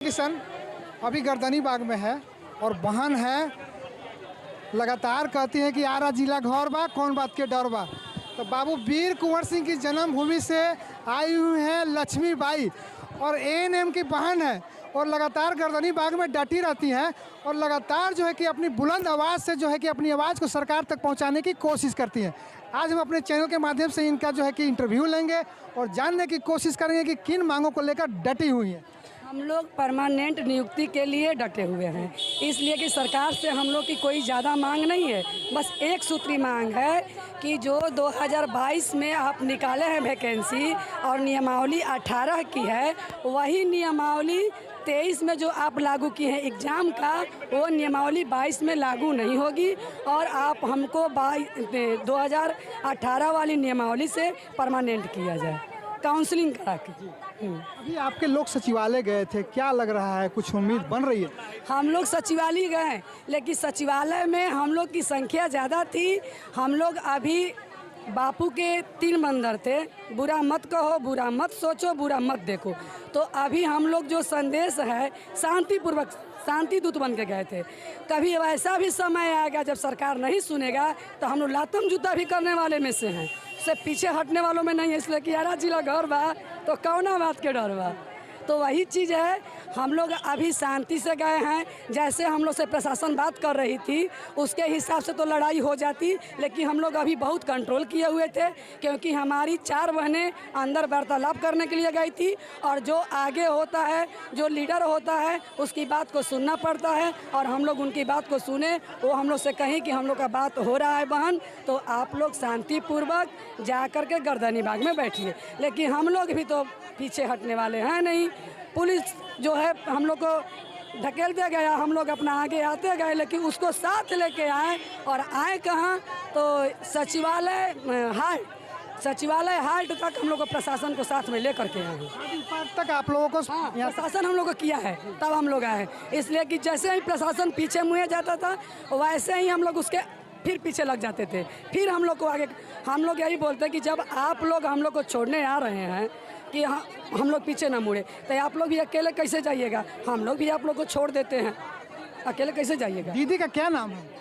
किशन अभी गर्दनी बाग में है और बहन है लगातार कहती है कि आरा जिला घर बा कौन बात के डर बा। तो बाबू वीर कुंवर सिंह की जन्मभूमि से आई हुई है लक्ष्मीबाई और एएनएम की बहन है और लगातार गर्दनी बाग में डटी रहती हैं और लगातार जो है कि अपनी बुलंद आवाज़ से जो है कि अपनी आवाज़ को सरकार तक पहुंचाने की कोशिश करती हैं। आज हम अपने चैनल के माध्यम से इनका जो है कि इंटरव्यू लेंगे और जानने की कोशिश करेंगे कि किन मांगों को लेकर डटी हुई हैं। हम लोग परमानेंट नियुक्ति के लिए डटे हुए हैं, इसलिए कि सरकार से हम लोग की कोई ज़्यादा मांग नहीं है। बस एक सूत्री मांग है कि जो 2022 में आप निकाले हैं वैकेंसी और नियमावली 18 की है, वही नियमावली 23 में जो आप लागू किए हैं एग्ज़ाम का, वो नियमावली 22 में लागू नहीं होगी और आप हमको 2018 वाली नियमावली से परमानेंट किया जाए, काउंसलिंग करा के। अभी आपके लोग सचिवालय गए थे, क्या लग रहा है, कुछ उम्मीद बन रही है? हम लोग सचिवालय गए, लेकिन सचिवालय में हम लोग की संख्या ज़्यादा थी। हम लोग अभी बापू के 3 मंदिर थे, बुरा मत कहो, बुरा मत सोचो, बुरा मत देखो। तो अभी हम लोग जो संदेश है शांतिपूर्वक शांति दूत बन के गए थे। कभी ऐसा भी समय आएगा जब सरकार नहीं सुनेगा तो हम लोग लातम जूता भी करने वाले में से हैं, से पीछे हटने वालों में नहीं है। इसलिए कि आरा जिला घर बा तो कौना बात के डर बा। तो वही चीज़ है, हम लोग अभी शांति से गए हैं। जैसे हम लोग से प्रशासन बात कर रही थी उसके हिसाब से तो लड़ाई हो जाती, लेकिन हम लोग अभी बहुत कंट्रोल किए हुए थे, क्योंकि हमारी 4 बहनें अंदर वार्तालाप करने के लिए गई थी और जो आगे होता है, जो लीडर होता है, उसकी बात को सुनना पड़ता है और हम लोग उनकी बात को सुने। वो हम लोग से कहीं कि हम लोग का बात हो रहा है बहन, तो आप लोग शांतिपूर्वक जा कर के गर्दनी बाग में बैठिए। लेकिन हम लोग भी तो पीछे हटने वाले हैं नहीं। पुलिस जो है हम लोग को ढकेलते गया, हम लोग अपना आगे आते गए, लेकिन उसको साथ लेके आए और आए कहाँ तो सचिवालय हाल्ट तक हम लोग को प्रशासन को साथ में लेकर के आए। तक आप लोगों को प्रशासन हम लोग को किया है तब हम लोग आए। इसलिए कि जैसे ही प्रशासन पीछे मुहे जाता था वैसे ही हम लोग उसके फिर पीछे लग जाते थे। फिर हम लोग को आगे, हम लोग यही बोलते हैं कि जब आप लोग हम लोग को छोड़ने आ रहे हैं कि हम लोग पीछे ना मुड़े, तो आप लोग भी अकेले कैसे जाइएगा? हम लोग भी आप लोग को छोड़ देते हैं, अकेले कैसे जाइएगा? दीदी का क्या नाम है?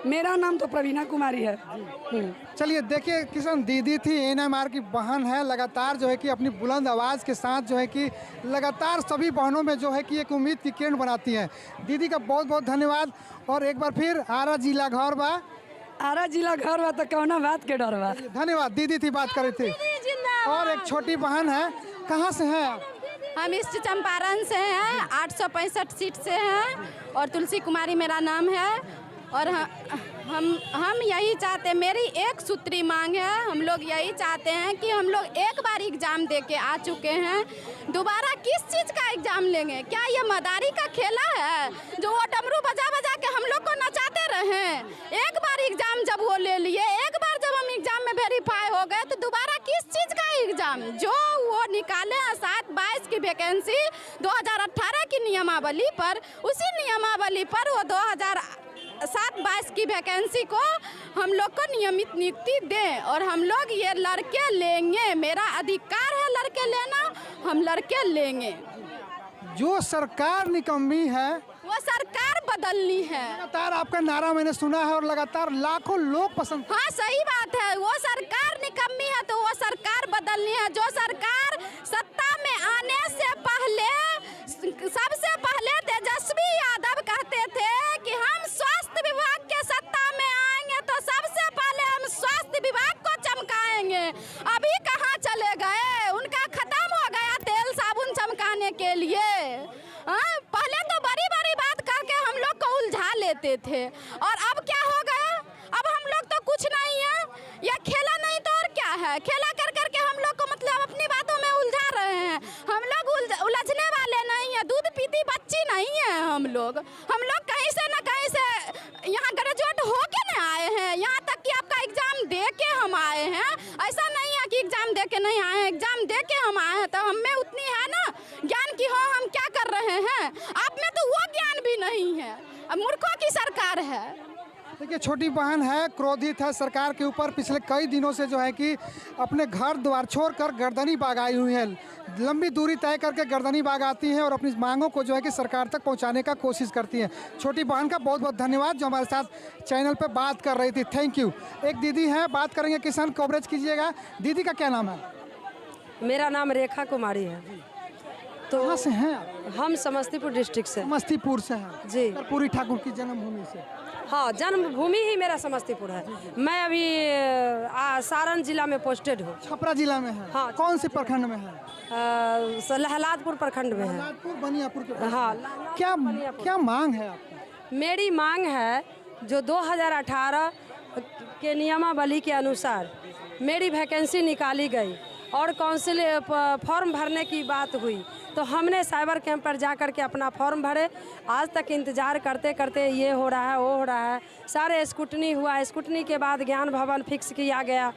मेरा नाम तो प्रवीणा कुमारी है। चलिए देखिए किशन, दीदी थी, एएनएमआर की बहन है, लगातार जो है कि अपनी बुलंद आवाज़ के साथ जो है कि लगातार सभी बहनों में जो है कि एक उम्मीद की किरण बनाती हैं। दीदी का बहुत बहुत धन्यवाद। और एक बार फिर आरा जिला घर बा, आरा जिला घर बा तो कौना बात के डर बा। धन्यवाद। दीदी थी, बात करी थी। और एक छोटी बहन है, कहाँ से हैं आप? हम ईस्ट चंपारण से हैं, 865 सीट से हैं और तुलसी कुमारी मेरा नाम है। और हम यही चाहते हैं, मेरी एक सूत्री मांग है, हम लोग यही चाहते हैं कि हम लोग एक बार एग्ज़ाम दे के आ चुके हैं, दोबारा किस चीज़ का एग्ज़ाम लेंगे? क्या ये मदारी का खेला है जो वो डमरू बजा बजा के हम लोग को नचाते रहें? एक बार एग्ज़ाम जब वो ले लिए, एक बार जब हम एग्ज़ाम में वेरीफाई हो गए तो दोबारा किस चीज़ का एग्ज़ाम? जो वो निकाले हैं 7/22 की वैकेंसी 2018 की नियमावली पर, उसी नियमावली पर वो 2007-22 की वैकेंसी को हम लोग को नियमित नियुक्ति दें और हम लोग ये लड़के लेंगे। मेरा अधिकार है लड़के लेना, हम लड़के लेंगे। जो सरकार निकम्मी है वो सरकार बदलनी है। लगातार आपका नारा मैंने सुना है और लगातार लाखों लोग पसंद। हाँ सही बात है, वो सरकार निकम्मी है तो वो सरकार बदलनी है। जो सरकार सत्ता में आने से पहले, सबसे पहले तेजस्वी यादव कहते थे कि हम स्वास्थ्य विभाग के सत्ता में आएंगे तो सबसे पहले हम स्वास्थ्य विभाग को चमकाएंगे। अभी कहाँ चले गए? उनका खत्म हो गया तेल साबुन चमकाने के लिए। पहले तो बड़ी बड़ी बात करके हम लोग को उलझा लेते थे और अब क्या हो गया? अब हम लोग तो कुछ नहीं है, या खेला नहीं तो और क्या है? खेला कर करके हम लोग को मतलब अपनी बातों में उलझा रहे हैं। हम लोग उलझने वाले नहीं है, दूध पीती बच्ची नहीं है हम लोग कहीं से न कहीं से यहाँ ग्रेजुएट हो के न आए हैं। यहाँ तक कि आपका एग्ज़ाम दे के हम आए हैं, ऐसा नहीं है कि एग्ज़ाम दे के नहीं आए हैं, एग्ज़ाम दे के हम आए हैं। तो हम में उतनी है ना ज्ञान की हो हम क्या कर रहे हैं। आप में तो वो ज्ञान भी नहीं है, मूर्खों की सरकार है। देखिए छोटी बहन है, क्रोधित है सरकार के ऊपर। पिछले कई दिनों से जो है कि अपने घर द्वार छोड़कर गर्दनी बाग आई हुई है। लंबी दूरी तय करके गर्दनी बाग आती है और अपनी मांगों को जो है कि सरकार तक पहुंचाने का कोशिश करती है। छोटी बहन का बहुत बहुत धन्यवाद जो हमारे साथ चैनल पे बात कर रही थी। Thank you. एक दीदी हैं, बात करेंगे, किसान कवरेज कीजिएगा। दीदी का क्या नाम है? मेरा नाम रेखा कुमारी है। तो कहाँ से हैं आप? हम समस्तीपुर डिस्ट्रिक्ट से। समस्तीपुर से हैं जी। कर्पूरी ठाकुर की जन्मभूमि से। हाँ, जन्मभूमि ही मेरा समस्तीपुर है। मैं अभी सारण जिला में पोस्टेड हूँ। छपरा जिला में है? हाँ। कौन से प्रखंड में है? लहलादपुर प्रखंड में है। लालपुर बनियापुर के पास। हाँ। क्या क्या मांग है आपकी? मेरी मांग है जो 2018 के नियमावली के अनुसार मेरी वैकेंसी निकाली गई और काउंसिल फॉर्म भरने की बात हुई, तो हमने साइबर कैंप पर जा कर के अपना फॉर्म भरे। आज तक इंतज़ार करते करते ये हो रहा है, वो हो रहा है। सारे स्कूटनी हुआ, स्कूटनी के बाद ज्ञान भवन फिक्स किया गया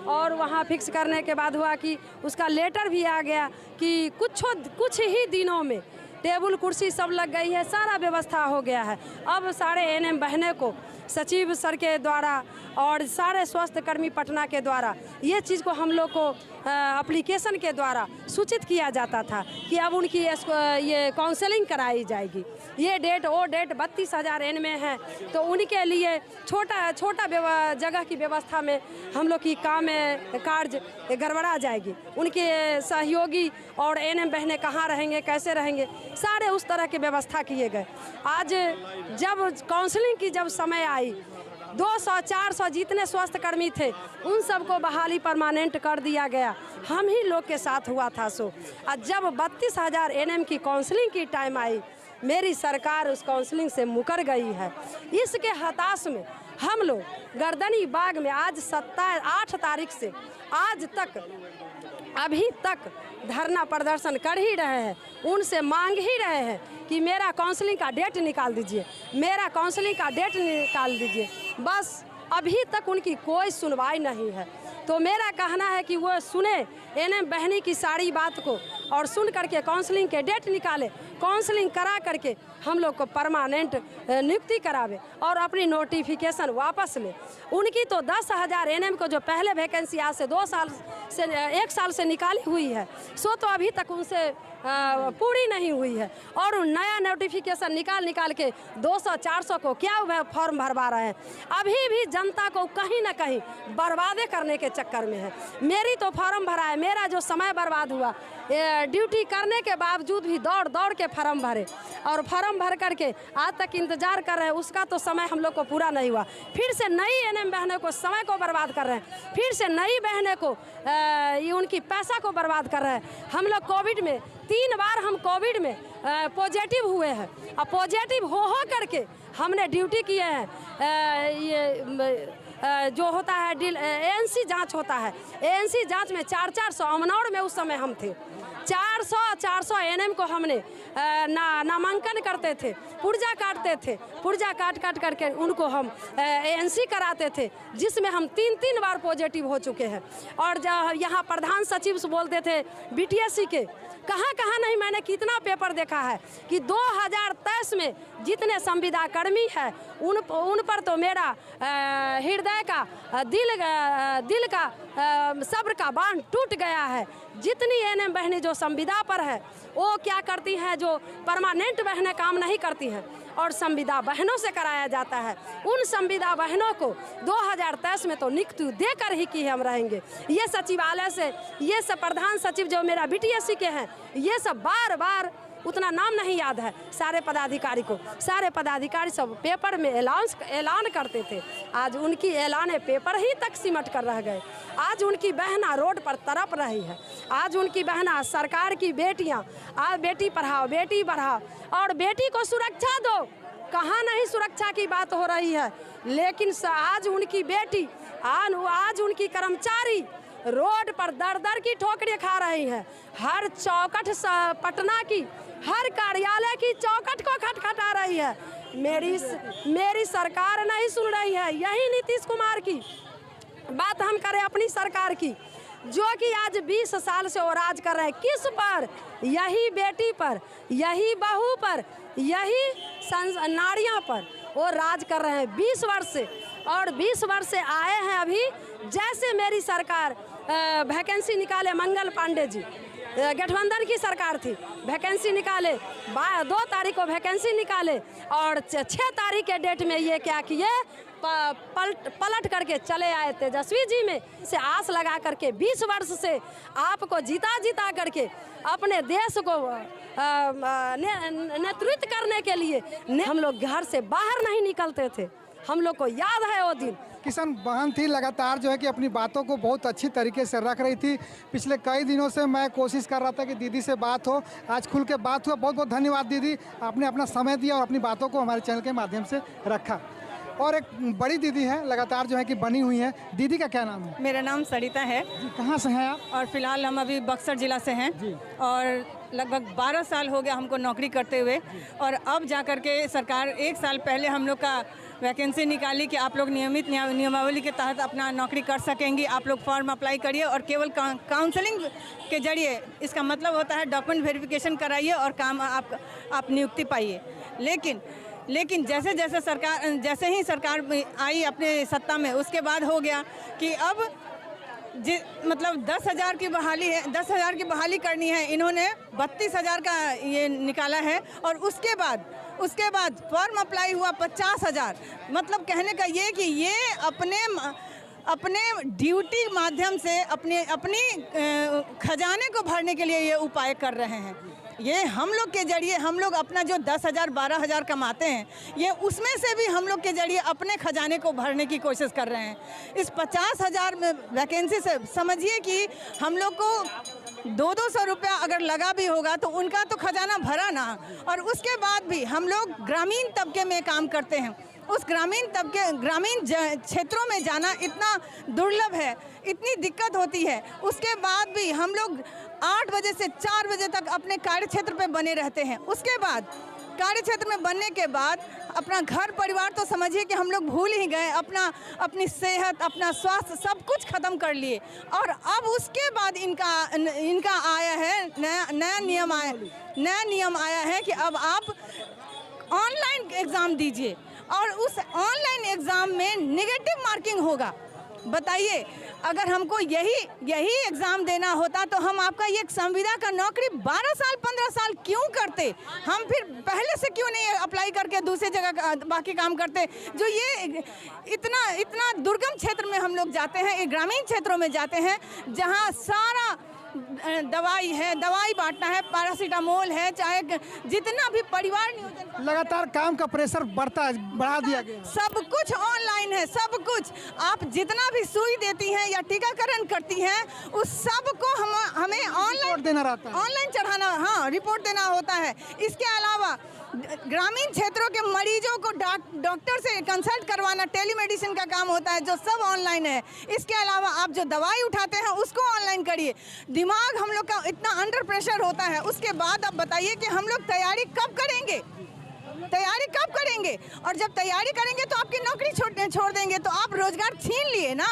और वहाँ फिक्स करने के बाद हुआ कि उसका लेटर भी आ गया कि कुछ ही दिनों में टेबल कुर्सी सब लग गई है, सारा व्यवस्था हो गया है। अब सारे एनएम बहने को सचिव सर के द्वारा और सारे स्वास्थ्य कर्मी पटना के द्वारा ये चीज़ को हम लोग को एप्लीकेशन के द्वारा सूचित किया जाता था कि अब उनकी ये काउंसलिंग कराई जाएगी। ये डेट वो डेट 32,000 एन में है, तो उनके लिए छोटा जगह की व्यवस्था में हम लोग की काम कार्य गड़बड़ा जाएगी। उनके सहयोगी और एनएम बहनें कहाँ रहेंगे, कैसे रहेंगे, सारे उस तरह की व्यवस्था किए गए। आज जब काउंसलिंग की जब समय आई, 200-400 जितने स्वास्थ्य कर्मी थे उन सबको बहाली परमानेंट कर दिया गया। हम ही लोग के साथ हुआ था सो। और जब 32,000 एनएम की काउंसलिंग की टाइम आई, मेरी सरकार उस काउंसलिंग से मुकर गई है। इसके हताश में हम लोग गर्दनी बाग में आज 8 तारीख से आज तक अभी तक धरना प्रदर्शन कर ही रहे हैं। उनसे मांग ही रहे हैं कि मेरा काउंसलिंग का डेट निकाल दीजिए, मेरा काउंसलिंग का डेट निकाल दीजिए। बस अभी तक उनकी कोई सुनवाई नहीं है। तो मेरा कहना है कि वो सुने एनएम बहनी की सारी बात को और सुन करके काउंसलिंग के डेट निकाले, काउंसलिंग करा करके हम लोग को परमानेंट नियुक्ति करावे और अपनी नोटिफिकेशन वापस ले। उनकी तो 10,000 एनएम को जो पहले वैकेंसी आज से 1 साल से निकाली हुई है, सो तो अभी तक उनसे पूरी नहीं हुई है और नया नोटिफिकेशन निकाल के 200-400 को क्या फॉर्म भरवा रहे हैं। अभी भी जनता को कहीं ना कहीं बर्बादे करने के चक्कर में है। मेरी तो फॉर्म भरा है, मेरा जो समय बर्बाद हुआ, ड्यूटी करने के बावजूद भी दौड़ के फॉर्म भरे और फॉर्म भर करके आज तक इंतजार कर रहे हैं, उसका तो समय हम लोग को पूरा नहीं हुआ। फिर से नई एनएम बहनों को समय को बर्बाद कर रहे हैं, फिर से नई बहनें को उनकी पैसा को बर्बाद कर रहे हैं। हम लोग कोविड में 3 बार हम कोविड में पॉजिटिव हुए हैं और पॉजिटिव हो करके हमने ड्यूटी किए हैं। ये जो होता है एएनसी जांच होता है, एएनसी जांच में 400 अमनौर में उस समय हम थे। 400 एनएम को हमने नामांकन करते थे, पुर्जा काटते थे, पुर्जा काट करके उनको हम एएनसी कराते थे, जिसमें हम 3 बार पॉजिटिव हो चुके हैं। और यहाँ प्रधान सचिव से बोलते थे बीटीएससी के, कहाँ नहीं, मैंने कितना पेपर देखा है कि 2023 में जितने संविदा कर्मी है उन पर तो मेरा हृदय का दिल का सब्र का बांध टूट गया है। जितनी एनएम बहनें जो संविदा पर है वो क्या करती हैं, जो परमानेंट बहनें काम नहीं करती हैं और संविदा बहनों से कराया जाता है। उन संविदा बहनों को 2023 में तो नियुक्ति देकर ही कि हम रहेंगे। ये सचिवालय से ये सब प्रधान सचिव जो मेरा बीटीएससी के हैं, ये सब बार उतना नाम नहीं याद है सारे पदाधिकारी सब पेपर में ऐलान करते थे। आज उनकी ऐलान पेपर ही तक सिमट कर रह गए। आज उनकी बहना रोड पर तड़प रही है। आज उनकी बहना सरकार की बेटियां, आज बेटी पढ़ाओ बेटी बढ़ाओ और बेटी को सुरक्षा दो, कहाँ नहीं सुरक्षा की बात हो रही है। लेकिन आज उनकी बेटी, आज उनकी कर्मचारी रोड पर दर की ठोकरें खा रही है। हर चौखट पटना की हर कार्यालय की चौखट को खटखटा रही है। मेरी सरकार नहीं सुन रही है। यही नीतीश कुमार की बात हम करें अपनी सरकार की, जो कि आज 20 साल से वो राज कर रहे हैं। किस पर? यही बेटी पर, यही बहू पर, यही नारियां पर। वो राज कर रहे हैं 20 वर्ष से, और 20 वर्ष से आए हैं अभी। जैसे मेरी सरकार वैकेंसी निकाले, मंगल पांडे जी गठबंधन की सरकार थी, वैकेंसी निकाले, 2 तारीख को वैकेंसी निकाले, और 6 तारीख के डेट में ये क्या किए, पलट करके चले आए तेजस्वी जी में से आस लगा करके 20 वर्ष से आपको जीता करके अपने देश को नेतृत्व करने के लिए हम लोग घर से बाहर नहीं निकलते थे। हम लोग को याद है वो दिन। किशन बहन थी, लगातार जो है कि अपनी बातों को बहुत अच्छी तरीके से रख रही थी। पिछले कई दिनों से मैं कोशिश कर रहा था कि दीदी से बात हो, आज खुल के बात हुआ। बहुत बहुत धन्यवाद दीदी, आपने अपना समय दिया और अपनी बातों को हमारे चैनल के माध्यम से रखा। और एक बड़ी दीदी है, लगातार जो है कि बनी हुई है। दीदी का क्या नाम है? मेरा नाम सरिता है। जी, कहाँ से हैं आप? और फिलहाल हम अभी बक्सर जिला से हैं जी। और लगभग 12 साल हो गया हमको नौकरी करते हुए, और अब जा कर के सरकार 1 साल पहले हम लोग का वैकेंसी निकाली कि आप लोग नियमित नियमावली के तहत अपना नौकरी कर सकेंगी। आप लोग फॉर्म अप्लाई करिए और केवल काउंसलिंग के जरिए, इसका मतलब होता है डॉक्यूमेंट वेरिफिकेशन कराइए और काम आप नियुक्ति पाइए। लेकिन जैसे ही सरकार आई अपने सत्ता में, उसके बाद हो गया कि अब मतलब 10,000 की बहाली है, 10,000 की बहाली करनी है। इन्होंने 32,000 का ये निकाला है, और उसके बाद फॉर्म अप्लाई हुआ 50,000। मतलब कहने का ये कि ये अपने ड्यूटी माध्यम से अपनी खजाने को भरने के लिए ये उपाय कर रहे हैं। ये हम लोग के जरिए, हम लोग अपना जो 10,000 12,000 कमाते हैं, ये उसमें से भी हम लोग के जरिए अपने खजाने को भरने की कोशिश कर रहे हैं। इस 50,000 में वैकेंसी से समझिए कि हम लोग को 200 रुपया अगर लगा भी होगा तो उनका तो खजाना भरा ना। और उसके बाद भी हम लोग ग्रामीण तबके में काम करते हैं। उस ग्रामीण क्षेत्रों में जाना इतना दुर्लभ है, इतनी दिक्कत होती है। उसके बाद भी हम लोग 8 बजे से 4 बजे तक अपने कार्य क्षेत्र पे बने रहते हैं। उसके बाद कार्य क्षेत्र में बनने के बाद अपना घर परिवार तो समझिए कि हम लोग भूल ही गए। अपनी सेहत, अपना स्वास्थ्य सब कुछ खत्म कर लिए। और अब उसके बाद इनका आया है नया नियम आया है कि अब आप ऑनलाइन एग्ज़ाम दीजिए, और उस ऑनलाइन एग्ज़ाम में नेगेटिव मार्किंग होगा। बताइए, अगर हमको यही एग्ज़ाम देना होता तो हम आपका ये संविदा का नौकरी 12 साल 15 साल क्यों करते? हम फिर पहले से क्यों नहीं अप्लाई करके दूसरी जगह बाकी काम करते? जो ये इतना दुर्गम क्षेत्र में हम लोग जाते हैं, ये ग्रामीण क्षेत्रों में जाते हैं, जहाँ सारा दवाई है, दवाई बांटना है, पैरासीटामोल है, चाहे जितना भी परिवार नियोजन, लगातार काम का प्रेशर बढ़ा दिया गया। सब कुछ ऑनलाइन है। सब कुछ आप जितना भी सुई देती हैं या टीकाकरण करती हैं, उस सब को हमें ऑनलाइन देना रहता है, ऑनलाइन चढ़ाना, हाँ, रिपोर्ट देना होता है। इसके अलावा ग्रामीण क्षेत्रों के मरीजों को डॉक्टर से कंसल्ट करवाना, टेलीमेडिसिन का काम होता है, जो सब ऑनलाइन है। इसके अलावा आप जो दवाई उठाते हैं उसको ऑनलाइन करिए। दिमाग हम लोग का इतना अंडर प्रेशर होता है। उसके बाद अब बताइए कि हम लोग तैयारी कब करेंगे? और जब तैयारी करेंगे तो आपकी नौकरी छोड़ देंगे, तो आप रोजगार छीन लिए ना।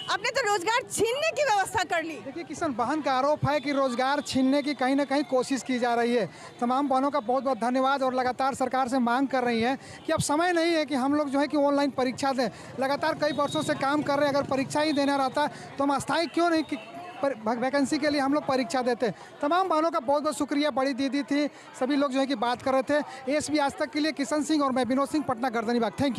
आपने तो रोजगार छीनने की व्यवस्था कर ली। देखिए, किशन बहन का आरोप है कि रोजगार छीनने की कहीं ना कहीं कोशिश की जा रही है। तमाम बहनों का बहुत बहुत धन्यवाद, और लगातार सरकार से मांग कर रही हैं कि अब समय नहीं है कि हम लोग जो है कि ऑनलाइन परीक्षा दें। लगातार कई वर्षों से काम कर रहे हैं, अगर परीक्षा ही देना रहता तो हम अस्थायी क्यों नहीं वैकेंसी के लिए हम लोग परीक्षा देते। तमाम बहनों का बहुत बहुत शुक्रिया। बड़ी दीदी थी, सभी लोग जो है कि बात कर रहे थे। एसबी आज तक के लिए किशन सिंह और मैं विनोद सिंह, पटना गर्दनीबाग। Thank you.